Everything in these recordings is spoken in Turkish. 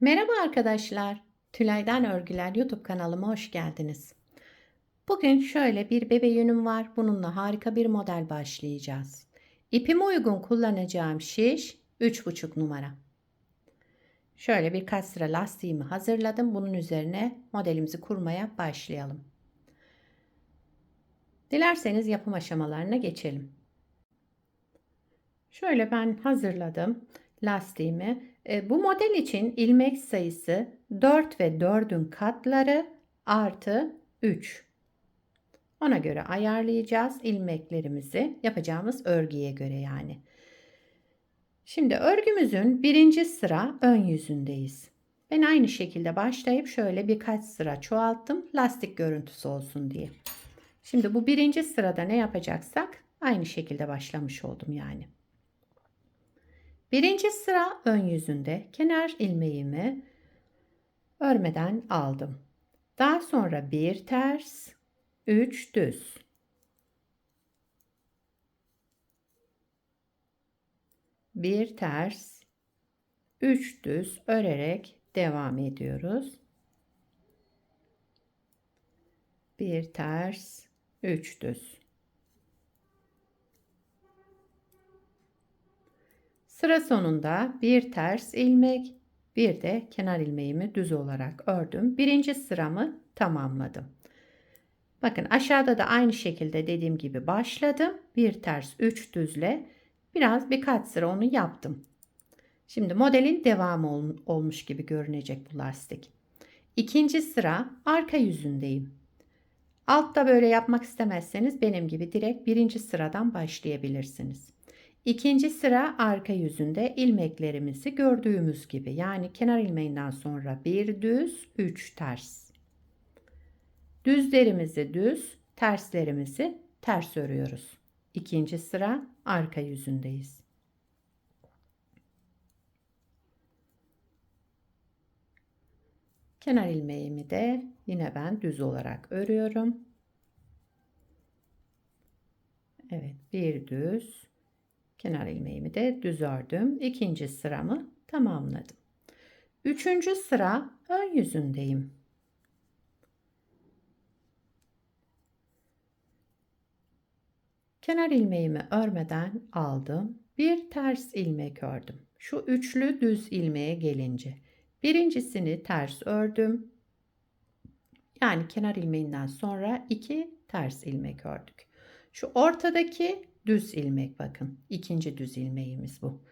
Merhaba arkadaşlar. Tülay'dan Örgüler YouTube kanalıma hoş geldiniz. Bugün şöyle bir bebe yünüm var. Bununla harika bir model başlayacağız. İpime uygun kullanacağım şiş 3,5 numara. Şöyle birkaç sıra lastiğimi hazırladım. Bunun üzerine modelimizi kurmaya başlayalım. Dilerseniz yapım aşamalarına geçelim. Şöyle ben hazırladım lastiğimi. Bu model için ilmek sayısı 4 ve 4'ün katları artı 3. Ona göre ayarlayacağız ilmeklerimizi yapacağımız örgüye göre yani. Şimdi örgümüzün birinci sıra ön yüzündeyiz. Ben aynı şekilde başlayıp şöyle birkaç sıra çoğalttım lastik görüntüsü olsun diye. Şimdi bu birinci sırada ne yapacaksak aynı şekilde başlamış oldum yani. Birinci sıra ön yüzünde kenar ilmeğimi örmeden aldım. Daha sonra bir ters, 3 düz. Bir ters, 3 düz örerek devam ediyoruz. Bir ters, 3 düz. Sıra sonunda bir ters ilmek, bir de kenar ilmeğimi düz olarak ördüm. Birinci sıramı tamamladım. Bakın aşağıda da aynı şekilde dediğim gibi başladım. Bir ters 3 düzle birkaç sıra onu yaptım. Şimdi modelin devamı olmuş gibi görünecek bu lastik. İkinci sıra arka yüzündeyim. Altta böyle yapmak istemezseniz benim gibi direkt birinci sıradan başlayabilirsiniz. İkinci sıra arka yüzünde ilmeklerimizi gördüğümüz gibi yani kenar ilmeğinden sonra bir düz 3 ters. Düzlerimizi düz, terslerimizi ters örüyoruz. İkinci sıra arka yüzündeyiz. Kenar ilmeğimi de yine ben düz olarak örüyorum. Evet, bir düz. Kenar ilmeğimi de düz ördüm. İkinci sıramı tamamladım. Üçüncü sıra ön yüzündeyim. Kenar ilmeğimi örmeden aldım. Bir ters ilmek ördüm. Şu üçlü düz ilmeğe gelince birincisini ters ördüm. Yani kenar ilmeğinden sonra 2 ters ilmek ördük. Şu ortadaki düz ilmek bakın. İkinci düz ilmeğimiz bu.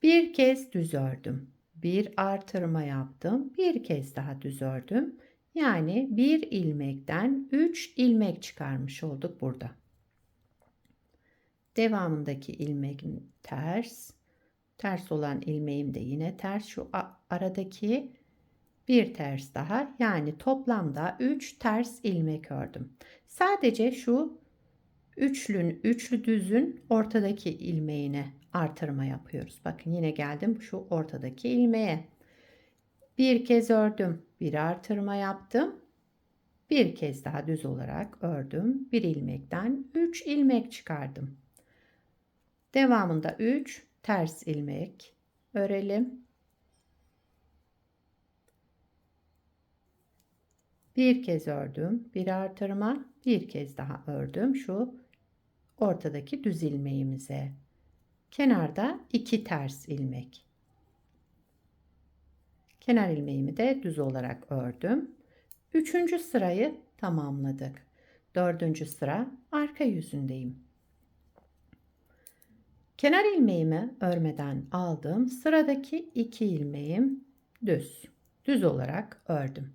Bir kez düz ördüm. Bir artırma yaptım. Bir kez daha düz ördüm. Yani bir ilmekten 3 ilmek çıkarmış olduk burada. Devamındaki ilmeğim ters. Ters olan ilmeğim de yine ters. Şu aradaki bir ters daha. Yani toplamda 3 ters ilmek ördüm. Sadece şu üçlü düzün ortadaki ilmeğine artırma yapıyoruz. Bakın yine geldim şu ortadaki ilmeğe. Bir kez ördüm. Bir artırma yaptım. Bir kez daha düz olarak ördüm. Bir ilmekten 3 ilmek çıkardım. Devamında 3 ters ilmek örelim. Bir kez ördüm. Bir artırma. Bir kez daha ördüm. Şu ortadaki düz ilmeğimize. Kenarda 2 ters ilmek. Kenar ilmeğimi de düz olarak ördüm. Üçüncü sırayı tamamladık. Dördüncü sıra arka yüzündeyim. Kenar ilmeğimi örmeden aldım. Sıradaki 2 ilmeğim düz. Düz olarak ördüm.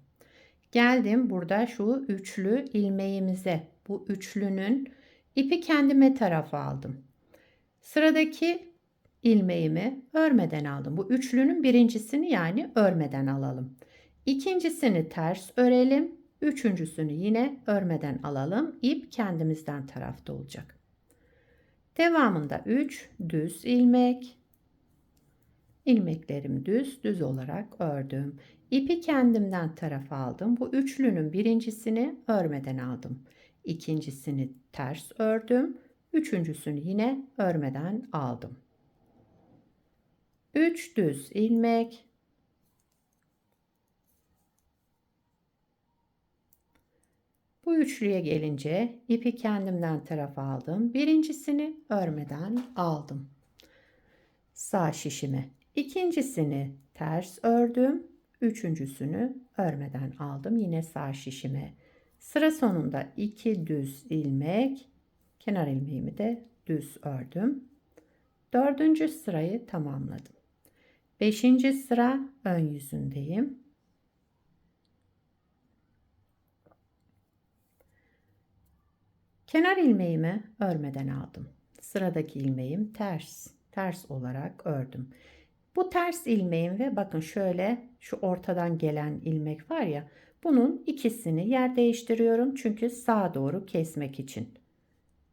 Geldim burada şu üçlü ilmeğimize. Bu üçlünün ipi kendime tarafa aldım. Sıradaki ilmeğimi örmeden aldım. Bu üçlünün birincisini yani örmeden alalım. İkincisini ters örelim. Üçüncüsünü yine örmeden alalım. İp kendimizden tarafta olacak. Devamında 3 düz ilmek. İlmeklerimi düz olarak ördüm. İpi kendimden tarafa aldım. Bu üçlünün birincisini örmeden aldım. İkincisini ters ördüm. Üçüncüsünü yine örmeden aldım. 3 düz ilmek. Bu üçlüye gelince ipi kendimden tarafa aldım. Birincisini örmeden aldım. Sağ şişime. İkincisini ters ördüm. Üçüncüsünü örmeden aldım. Yine sağ şişime. Sıra sonunda 2 düz ilmek, kenar ilmeğimi de düz ördüm. Dördüncü sırayı tamamladım. Beşinci sıra ön yüzündeyim. Kenar ilmeğimi örmeden aldım. Sıradaki ilmeğim ters olarak ördüm. Bu ters ilmeğim ve bakın şöyle şu ortadan gelen ilmek var ya, bunun ikisini yer değiştiriyorum çünkü sağa doğru kesmek için.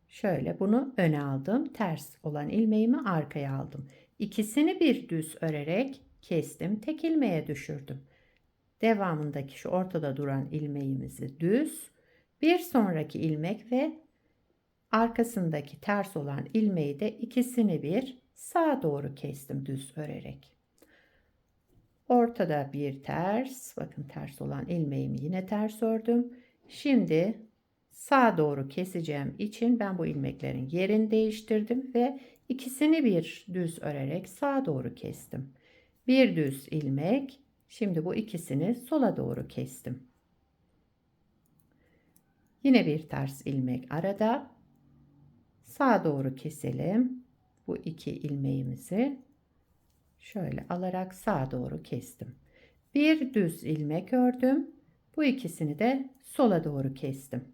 Şöyle bunu öne aldım. Ters olan ilmeğimi arkaya aldım. İkisini bir düz örerek kestim. Tek ilmeğe düşürdüm. Devamındaki şu ortada duran ilmeğimizi düz, bir sonraki ilmek ve arkasındaki ters olan ilmeği de ikisini bir sağa doğru kestim düz örerek. Ortada bir ters, bakın ters olan ilmeğimi yine ters ördüm. Şimdi sağa doğru keseceğim için ben bu ilmeklerin yerini değiştirdim ve ikisini bir düz örerek sağa doğru kestim. Bir düz ilmek, şimdi bu ikisini sola doğru kestim. Yine bir ters ilmek arada. Sağa doğru keselim. Bu iki ilmeğimizi şöyle alarak sağa doğru kestim. Bir düz ilmek ördüm. Bu ikisini de sola doğru kestim.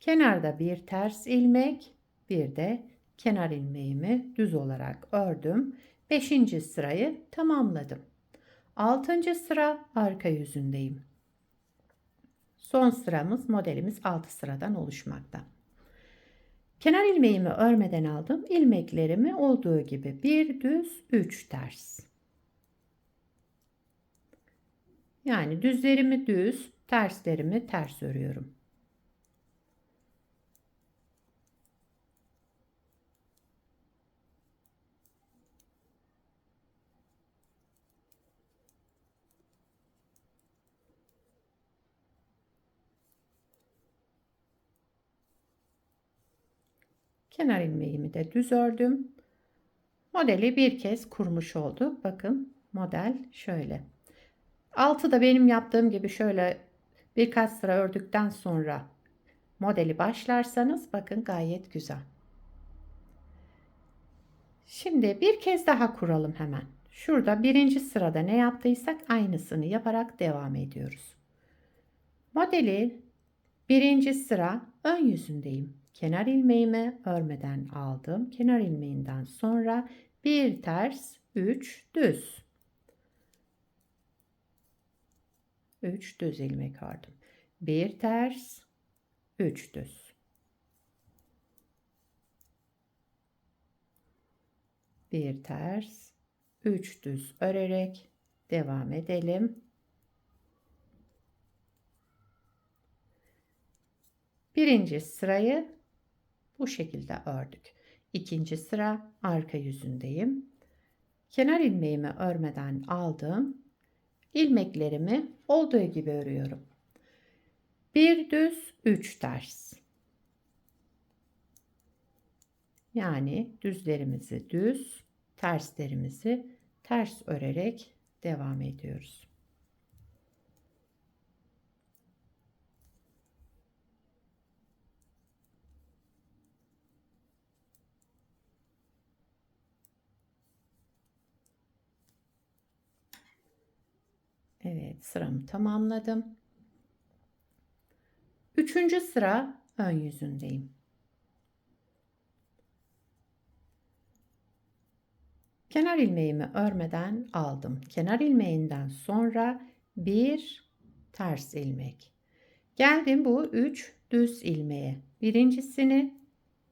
Kenarda bir ters ilmek, bir de kenar ilmeğimi düz olarak ördüm. 5. sırayı tamamladım. 6. sıra arka yüzündeyim. Son sıramız, modelimiz 6 sıradan oluşmakta. Kenar ilmeğimi örmeden aldım. İlmeklerimi olduğu gibi bir düz 3 ters. Yani düzlerimi düz, terslerimi ters örüyorum. Kenar ilmeğimi de düz ördüm. Modeli bir kez kurmuş olduk. Bakın model şöyle. Altı da benim yaptığım gibi şöyle birkaç sıra ördükten sonra modeli başlarsanız bakın gayet güzel. Şimdi bir kez daha kuralım hemen. Şurada birinci sırada ne yaptıysak aynısını yaparak devam ediyoruz. Modeli birinci sıra ön yüzündeyim. Kenar ilmeğimi örmeden aldım. Kenar ilmeğinden sonra bir ters, 3 düz. 3 düz ilmek ördüm. Bir ters, 3 düz. Bir ters, 3 düz örerek devam edelim. Birinci sırayı bu şekilde ördük. İkinci sıra arka yüzündeyim. Kenar ilmeğimi örmeden aldım. İlmeklerimi olduğu gibi örüyorum. Bir düz, 3 ters. Yani düzlerimizi düz, terslerimizi ters örerek devam ediyoruz. Evet, sıramı tamamladım. Üçüncü sıra ön yüzündeyim. Kenar ilmeğimi örmeden aldım. Kenar ilmeğinden sonra bir ters ilmek. Geldim bu 3 düz ilmeğe. Birincisini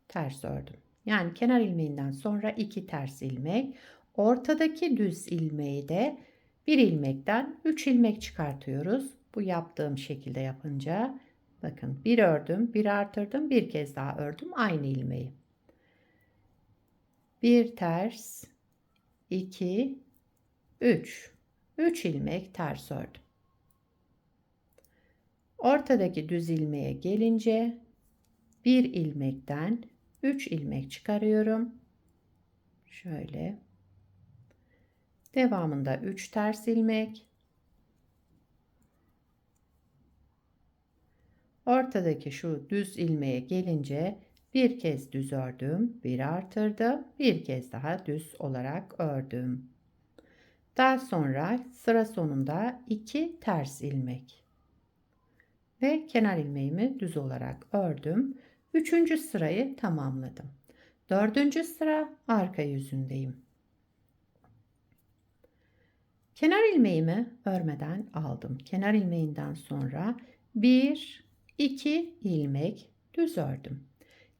ters ördüm. Yani kenar ilmeğinden sonra 2 ters ilmek. Ortadaki düz ilmeği de bir ilmekten 3 ilmek çıkartıyoruz. Bu yaptığım şekilde yapınca bakın bir ördüm, bir artırdım, bir kez daha ördüm aynı ilmeği. Bir ters, 2, 3. 3 ilmek ters ördüm. Ortadaki düz ilmeğe gelince bir ilmekten 3 ilmek çıkarıyorum. Şöyle. Devamında 3 ters ilmek. Ortadaki şu düz ilmeğe gelince bir kez düz ördüm, bir artırdım, bir kez daha düz olarak ördüm. Daha sonra sıra sonunda 2 ters ilmek ve kenar ilmeğimi düz olarak ördüm. Üçüncü sırayı tamamladım. Dördüncü sıra arka yüzündeyim. Kenar ilmeğimi örmeden aldım. Kenar ilmeğinden sonra 1, 2 ilmek düz ördüm.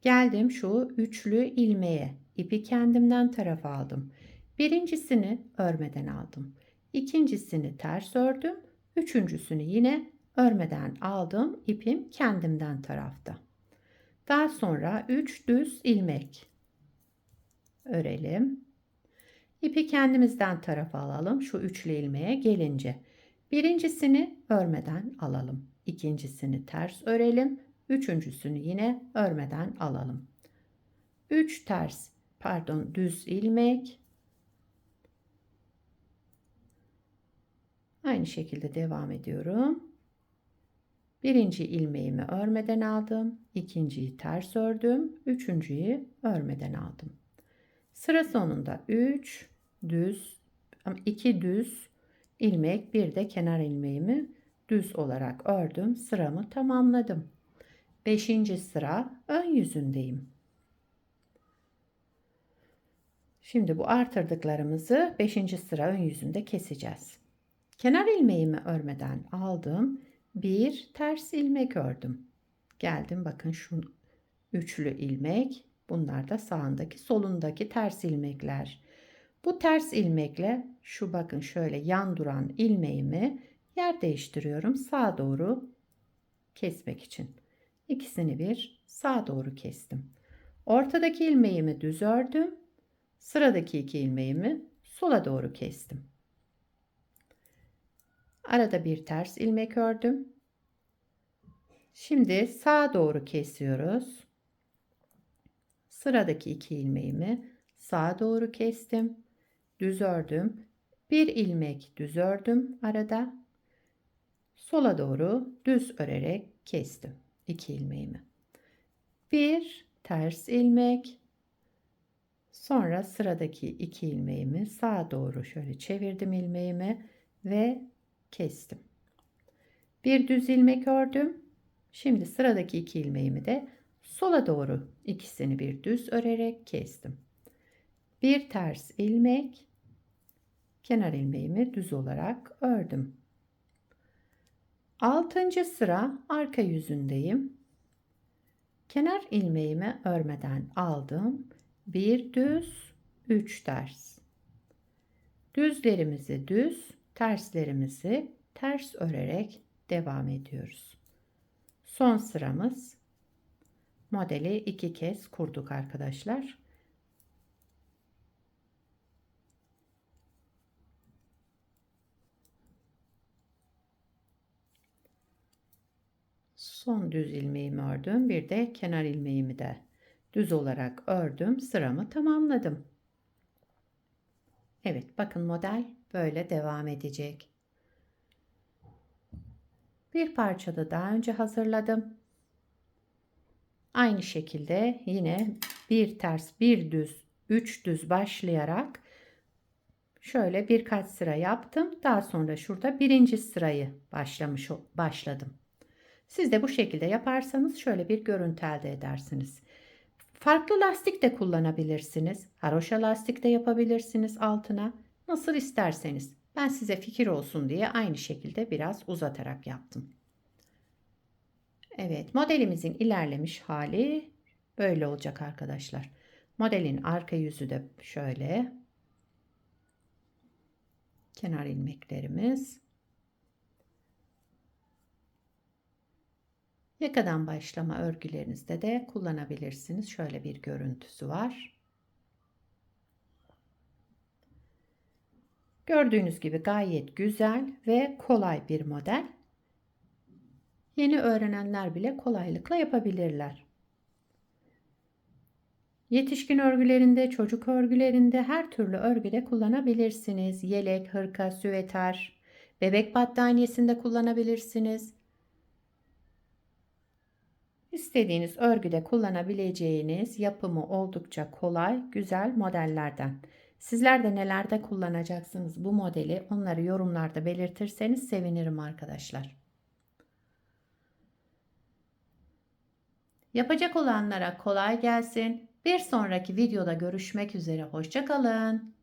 Geldim şu üçlü ilmeğe, ipi kendimden tarafa aldım. Birincisini örmeden aldım. İkincisini ters ördüm. Üçüncüsünü yine örmeden aldım. İpim kendimden tarafta. Daha sonra 3 düz ilmek örelim. İpi kendimizden tarafa alalım. Şu üçlü ilmeğe gelince. Birincisini örmeden alalım. İkincisini ters örelim. Üçüncüsünü yine örmeden alalım. 3 düz ilmek. Aynı şekilde devam ediyorum. Birinci ilmeğimi örmeden aldım. İkinciyi ters ördüm. Üçüncüyü örmeden aldım. Sıra sonunda 3 düz 2 düz ilmek, bir de kenar ilmeğimi düz olarak ördüm. Sıramı tamamladım. 5. sıra ön yüzündeyim. Şimdi bu artırdıklarımızı 5. sıra ön yüzünde keseceğiz. Kenar ilmeğimi örmeden aldım. Bir ters ilmek ördüm. Geldim, bakın şu üçlü ilmek. Bunlar da sağındaki solundaki ters ilmekler. Bu ters ilmekle şu, bakın şöyle yan duran ilmeğimi yer değiştiriyorum. Sağa doğru kesmek için. İkisini bir sağa doğru kestim. Ortadaki ilmeğimi düz ördüm. Sıradaki 2 ilmeğimi sola doğru kestim. Arada bir ters ilmek ördüm. Şimdi sağa doğru kesiyoruz. Sıradaki 2 ilmeğimi sağa doğru kestim. Düz ördüm. Bir ilmek düz ördüm arada. Sola doğru düz örerek kestim 2 ilmeğimi. Bir ters ilmek. Sonra sıradaki 2 ilmeğimi sağa doğru şöyle çevirdim ilmeğimi ve kestim. Bir düz ilmek ördüm. Şimdi sıradaki 2 ilmeğimi de sola doğru ikisini bir düz örerek kestim. Bir ters ilmek, kenar ilmeğimi düz olarak ördüm. 6. sıra arka yüzündeyim. Kenar ilmeğimi örmeden aldım. Bir düz, 3 ters. Düzlerimizi düz, terslerimizi ters örerek devam ediyoruz. Son sıramız. Modeli 2 kez kurduk arkadaşlar. Son düz ilmeğimi ördüm. Bir de kenar ilmeğimi de düz olarak ördüm. Sıramı tamamladım. Evet, bakın model böyle devam edecek. Bir parça da daha önce hazırladım. Aynı şekilde yine bir ters, bir düz, 3 düz başlayarak şöyle birkaç sıra yaptım. Daha sonra şurada birinci sırayı başladım. Siz de bu şekilde yaparsanız şöyle bir görüntü elde edersiniz. Farklı lastik de kullanabilirsiniz. Haroşa lastik de yapabilirsiniz altına. Nasıl isterseniz. Ben size fikir olsun diye aynı şekilde biraz uzatarak yaptım. Evet, modelimizin ilerlemiş hali böyle olacak arkadaşlar. Modelin arka yüzü de şöyle. Kenar ilmeklerimiz. Yakadan başlama örgülerinizde de kullanabilirsiniz. Şöyle bir görüntüsü var. Gördüğünüz gibi gayet güzel ve kolay bir model. Yeni öğrenenler bile kolaylıkla yapabilirler. Yetişkin örgülerinde, çocuk örgülerinde her türlü örgüde kullanabilirsiniz. Yelek, hırka, süveter, bebek battaniyesinde kullanabilirsiniz. İstediğiniz örgüde kullanabileceğiniz yapımı oldukça kolay, güzel modellerden. Sizler de nelerde kullanacaksınız bu modeli onları yorumlarda belirtirseniz sevinirim arkadaşlar. Yapacak olanlara kolay gelsin. Bir sonraki videoda görüşmek üzere. Hoşça kalın.